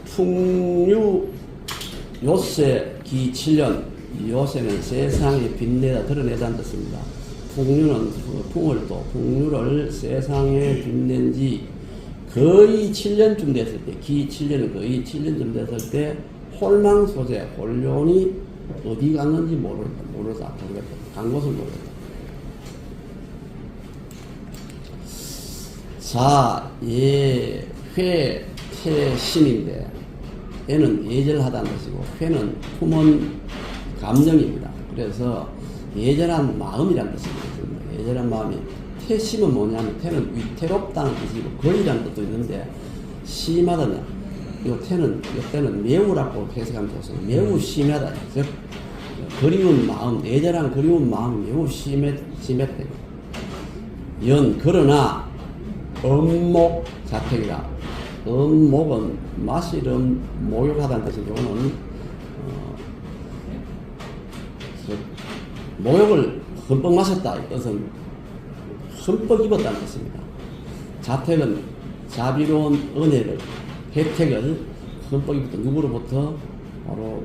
풍류 요새 기 7년, 요새는 세상에 빛내다 드러내다는 뜻입니다. 풍류를 세상에 빛낸 지 거의 7년쯤 됐을 때, 기 7년은 거의 7년쯤 됐을 때, 홀망소재, 홀륜이 어디 갔는지 모르겠다. 간 곳을 모르겠다. 자, 퇴신인데, 애는 예절하다는 뜻이고, 회는 품은 감정입니다. 그래서 예절한 마음이라는 뜻입니다. 예절한 마음이, 태심은 뭐냐면, 태는 위태롭다는 뜻이고, 거리라는 뜻도 있는데, 심하다는, 이때는 매우라고 해석하면 좋습니다. 매우 심하다. 즉, 그리운 마음, 예절한 그리운 마음이 매우 심했다. 그러나, 엄목 자택이다. 엄목은 마시름 모욕하다는 뜻이죠. 이거는 모욕을 흠뻑 마셨다. 이 뜻은 흠뻑 입었다는 뜻입니다. 자택은 자비로운 은혜를, 혜택을 흠뻑 입었다. 누구로부터? 바로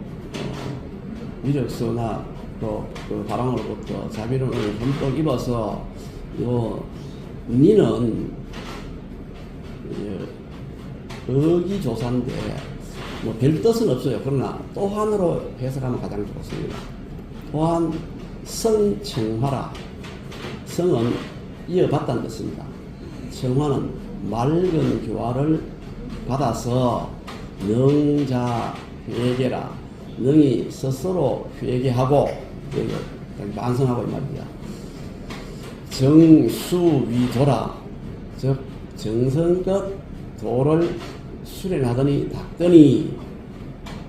위력서나 그 바람으로부터 자비로운 은혜를 흠뻑 입어서 니는 의기조사인데 뭐 별 뜻은 없어요. 그러나 또한으로 해석하면 가장 좋습니다. 또한 성청화라. 성은 이어받다는 뜻입니다. 청화는 맑은 교화를 받아서 능자 회개라. 능이 스스로 회개하고 반성하고 이 말입니다. 정수위도라. 즉 정성껏 도를 수련하더니 닦더니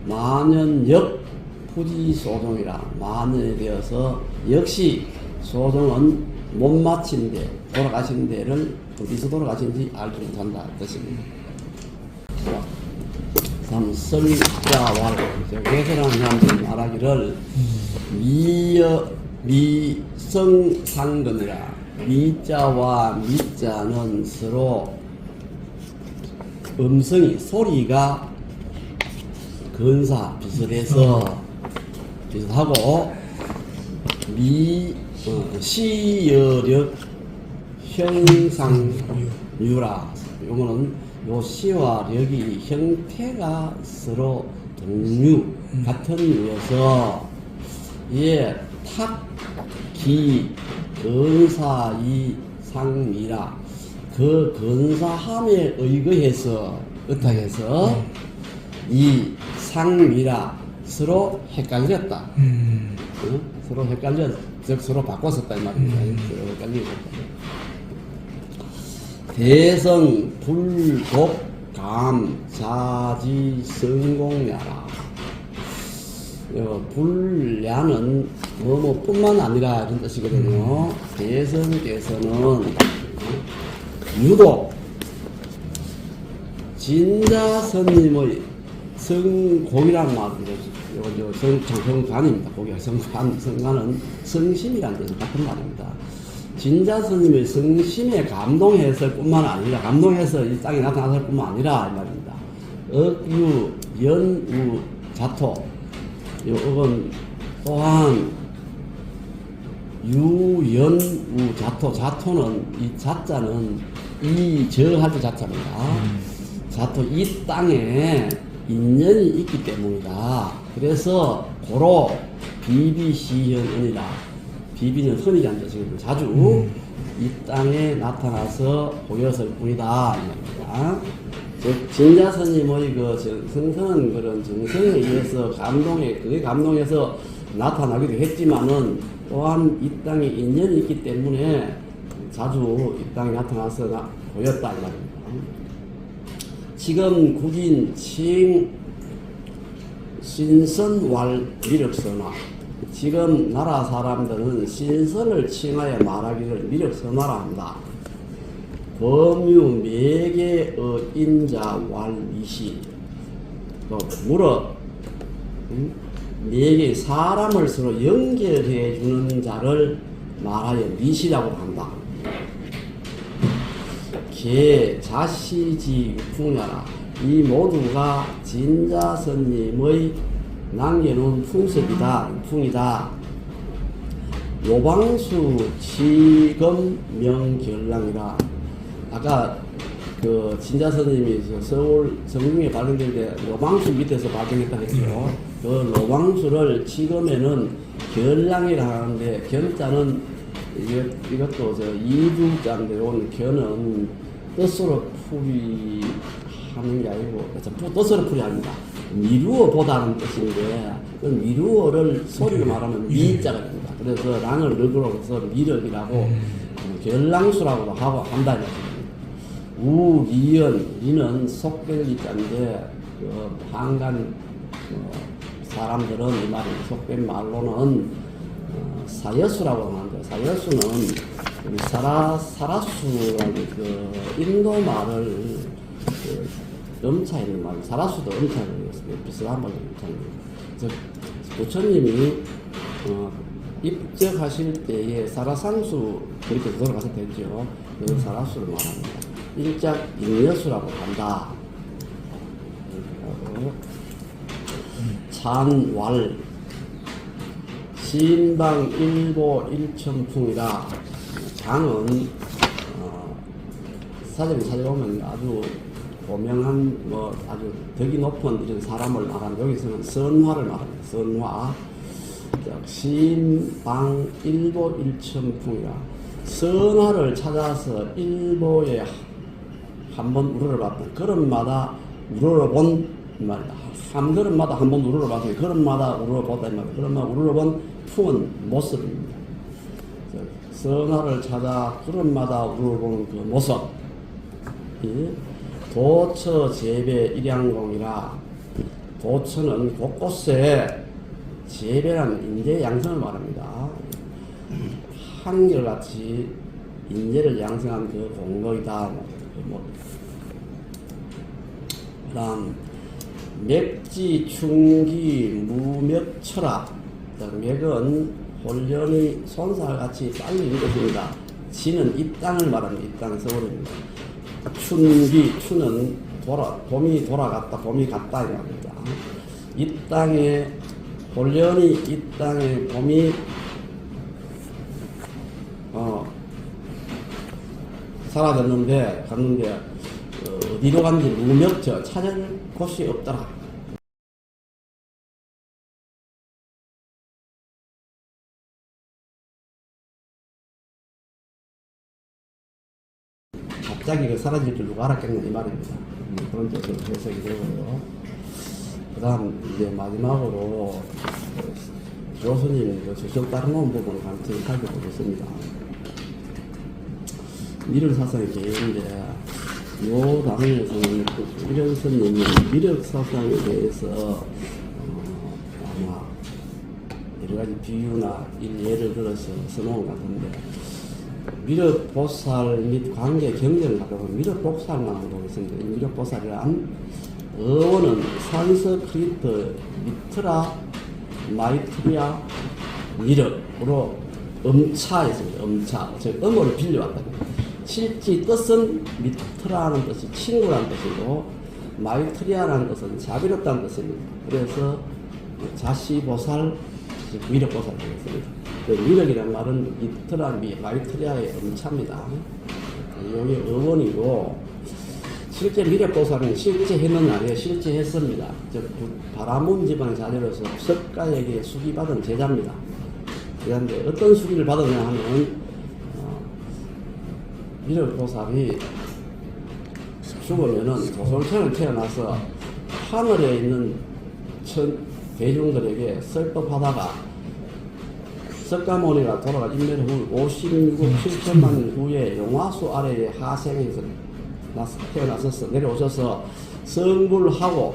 만연역 부지소종이라. 만연에 되어서 역시 소종은 못 마친 데, 돌아가신 데를 어디서 돌아가신지 알지 못한다 뜻입니다. 설자왈, 개설하는 사람들이 말하기를 미성상근이라. 미자와 미자는 서로 음성이, 소리가 근사 비슷하고 시여력 형상유라. 요거는 요 시와 력이 형태가 서로 동류 같은 유여서 예, 탁기 근사이 상미라. 그 근사함에 의거해서 어떻게 해서 이 상미라 서로 헷갈렸다. 서로 즉 서로 바꿨었다 이 말입니다. 서로 헷갈렸다. 대성 불독감 자지 성공야라. 불야는 뭐뿐만 아니라 이런 뜻이거든요. 대성께서는 유독 진자스님의 성공이라는 말입니다. 성관입니다. 거기가 성관은 성심이라는 뜻은 같은 말입니다. 진자스님의 성심에 감동해서 뿐만 아니라 감동해서 이 땅에 나타나서 뿐만 아니라 이 말입니다. 억유 연우 자토 이건 또한 유연우 자토 자토는 이 자자는 이 저할 때 자자입니다. 자토 이 땅에 인연이 있기 때문이다. 그래서 고로 비비시현은이라 비비는 흔히란 뜻이거든요. 자주 이 땅에 나타나서 보였을 뿐이다. 이겁니다. 즉, 진자스님의 그 성성은 그런 정성에 의해서 그게 감동해서 나타나기도 했지만은 또한 이 땅에 인연이 있기 때문에 자주 이 땅에 나타나서 보였다. 이 말입니다. 지금 국인 신선왈 미륵선화. 지금 나라 사람들은 신선을 칭하여 말하기를 미륵선화라 한다. 범유 매개의 인자왈이시. 물어 매개 사람을 서로 연결해 주는 자를 말하여 미시라고 한다. 개 자시지 풍야라. 이 모두가 진자스님의 남겨놓은 풍습이다, 풍이다. 요방수 지금 명결랑이라. 아까 그 진자스님이 서울 성중에 발견될 때 로방수 밑에서 발견했다 했죠. 그 로방수를 지금에는 결랑이라 하는데 견자는 이것도 이두자인데 오늘 견은 뜻으로 풀이하는 게 아니고 뜻으로 풀이합니다. 미루어보다는 뜻인데 그 미루어를 소리로 말하면 미자가 됩니다. 그래서 랑을 르그로 해서 미륵이라고 결랑수라고도 하고 한다. 우리연 리는 속벨리자인데 그 방간 사람들은 이 말이 속된 말로는 사여수라고 하는데 사여수는 우리 사라수라는 그 인도 말을 음차 있는 말, 사라수도 음차를 비슷한 말로 음차입니다. 부처님이 입적하실 때에 사라상수 그렇게 돌아가서 됐죠. 그 사라수를 말합니다. 일작 인여수라고 한다. 찬왈 신방 일보 일천풍이라. 장은 사전에 찾아보면 아주 고명한 아주 덕이 높은 이런 사람을 말하는, 여기서는 선화를 말합니다. 선화. 신방 일보 일천풍이라. 선화를 찾아서 일보에 한번 우러러봤던 걸음마다 우러러본 말이다. 한 걸음마다 한번 우러러봤더니 걸음마다 우러러봤다 이 말이다. 걸음마다 우러러본 풍은 모습입니다. 선화를 찾아 걸음마다 우러러본 그 모습. 도처 재배 일양공이라. 도처는 곳곳에 재배란 인재 양성을 말합니다. 한결같이 인재를 양성한 그 공로이다. 그다음 맥지 충기 무맥철학. 맥은 혼련의 손살같이 빨리는 것입니다. 지는 이 땅을 말합니다. 이 땅 서울입니다. 춘기, 추는 봄이 돌아갔다, 봄이 갔다 이 말입니다. 이 땅에 혼련이 이 땅에 봄이 사라졌는데 갔는데 어디로 간지 무명처 찾을 곳이 없더라. 갑자기 그 사라질 줄 누가 알았겠냐 이 말입니다. 그런 쪽으로 해석이 되고요. 그 다음 이제 마지막으로 교수님 그 주석 따른 부분을 간단히 살펴보겠습니다. 미륵 사상의 개요인데 요 단원에서는 이런 선님이 미륵 사상에 대해서 아마 여러 가지 비유나 예를 들어서 써놓은 것 같은데 미륵 보살 및 관계 경전을 갖다가 미륵 보살만 보고 있습니다. 이 미륵 보살이란 어원은 산스크리트 미트라 마이트리아 미륵으로 음차에 있습니다. 음차. 즉 음어를 빌려왔거든요. 실제 뜻은 미트라는 뜻이 친구라는 뜻이고 마이트리아라는 뜻은 자비롭다는 뜻입니다. 그래서 자시보살, 미륵보살 되겠습니다. 그 미륵이라는 말은 미트라, 마이트리아의 음차입니다. 이게 어원이고 실제 미륵보살은 실제 했느냐 아니에요. 실제 했습니다. 즉 바라문 집안의 자녀로서 석가에게 수기받은 제자입니다. 그런데 어떤 수기를 받았냐 하면 미륵보살이 죽으면은 조선천을 태어나서 하늘에 있는 대중들에게 설법하다가 석가모니가 돌아가 인멸 후 56억 7천만 년 후에 용화수 아래에 하생에서 태어나서 내려오셔서 성불하고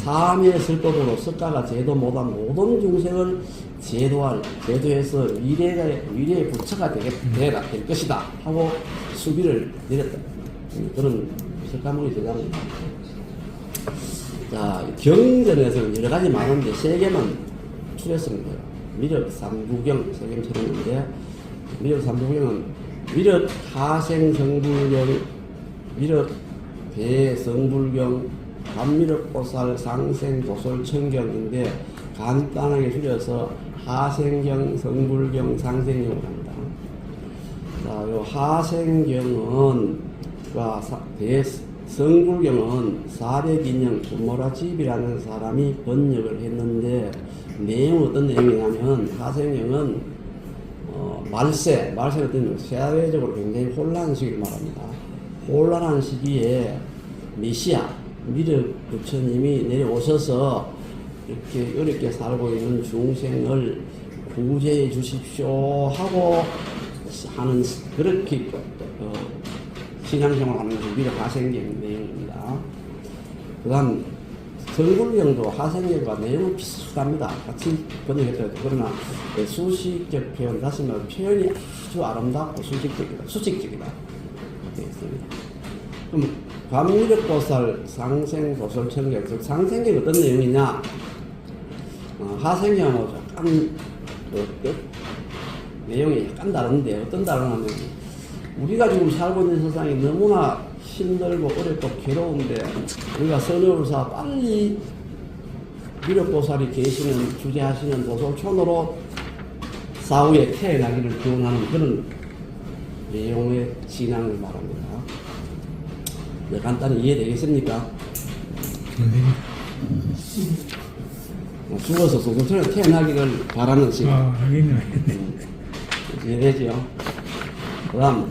사미의 설법으로 석가가 제도 못한 모든 중생을 제도해서 미래의 부처가 될 것이다 하고 수비를 내렸다. 그런 석가모니 제자입니다. 자, 경전에서는 여러 가지 많은데 세 개만 추렸습니다. 미륵 삼부경 세 개를 추렸는데 미륵 삼부경은 미륵 하생성불경, 미륵 대성불경, 감미륵보살 상생도솔천경인데 간단하게 줄여서 하생경, 성불경, 상생경을 합니다. 자, 요 하생경은 성불경은 사례기념 구모라집이라는 사람이 번역을 했는데 내용은 어떤 내용이냐면 하생경은 말세는 어떤 사회적으로 굉장히 혼란한 시기를 말합니다. 혼란한 시기에 메시아 미륵 부처님이 내려오셔서 이렇게 어렵게 살고 있는 중생을 구제해 주십시오 하고 하는 그렇게 신앙생활을 하는 것을 미륵 하생경 내용입니다. 그 다음 성불경도 하생경과 내용은 비슷합니다. 같이 번역했죠. 그러나 수식적 표현, 다시 말해 표현이 아주 아름답고 수직적이다. 되어 있습니다. 그럼 감미륵보살 상생도솔천경, 즉 상생경이 어떤 내용이냐? 하생경하고 약간 내용이 약간 다른데 어떤 다르냐면 우리가 지금 살고 있는 세상이 너무나 힘들고 어렵고 괴로운데 우리가 선효울사 빨리 미륵보살이 계시는 주재하시는 도솔촌으로 사후에 태어나기를 기원하는 그런 내용의 신앙을 말합니다. 네, 간단히 이해되겠습니까? 죽어서 도솔촌에 태어나기를 바라는 신앙. 이해되죠? 그 다음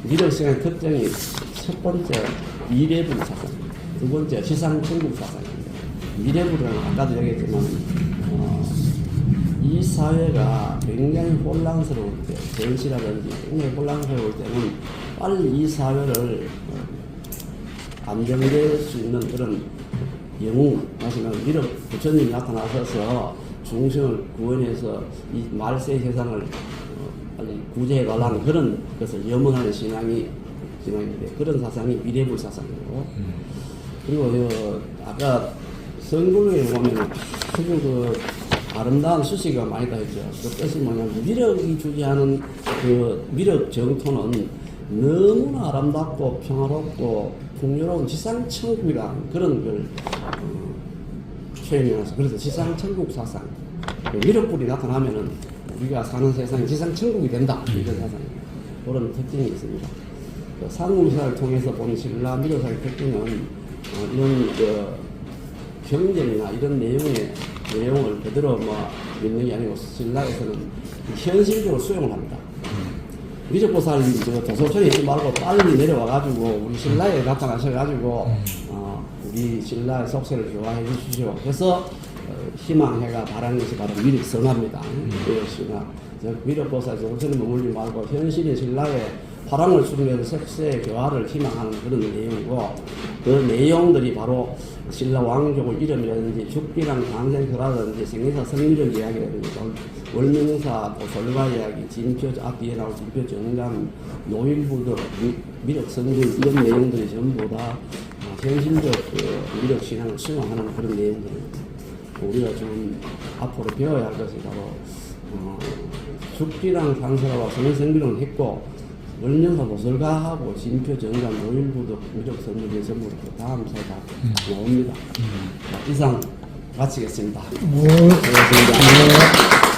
미륵성의 특징이 첫 번째 미래불 사상입니다. 두 번째 지상천국 사상입니다. 미래불은 아까도 얘기했지만 이 사회가 굉장히 혼란스러울 때, 전시라든지 굉장히 혼란스러울 때는 빨리 이 사회를 안정될 수 있는 그런 영웅, 하시면 미륵 부처님이 나타나셔서 중생을 구원해서 이 말세 세상을 빨리 구제해 달라는 그런 것을 염원하는 신앙인데 그런 사상이 미래불 사상이고 그리고 아까 성불경에 보면 아주 그 아름다운 수식어가 많이 다있죠. 그 뜻이 뭐냐면 미륵이 주재하는 그 미륵 정토는 너무나 아름답고 평화롭고 풍요로운 지상천국이라는 그런 걸 표현해서 그래서 지상천국 사상 미륵불이 나타나면은 우리가 사는 세상이 지상천국이 된다 이런 사상 그런 특징이 있습니다. 상무사를 통해서 본 신라 미륵사의 특징은 이런 경전이나 이런 내용을 그대로 믿는 게 아니고 신라에서는 현실적으로 수용을 합니다. 미적보살 도서촌에 있지 말고 빨리 내려와가지고 우리 신라에 나타나셔가지고 우리 신라의 속세를 교화해 주시오. 그래서 희망해가 바라는 것이 바로 미륵 성화입니다. 미륵보살 도서촌에 머물지 말고 현실인 신라의 화랑을 숭배해서 색세의 교화를 희망하는 그런 내용이고, 그 내용들이 바로 신라 왕족의 이름이라든지 죽기랑 탄생서라든지 생리사 성미륵 이야기라든지 월명사 또 솔가 이야기, 진표 앞뒤에 나올 진표 정감, 노일부도 미륵 성군 이런 내용들이 전부 다 현실적 미륵 신앙을 수용하는 그런 내용들입니다. 우리가 지금 앞으로 배워야 할 것이 바로 죽기랑 탄생과 성성비를 했고, 월명사 도설가하고 진표 정감 노일부도 미륵 성군이 전부 다 다음 사가 나옵니다. 자, 이상 마치겠습니다. 뭐, 고맙습니다.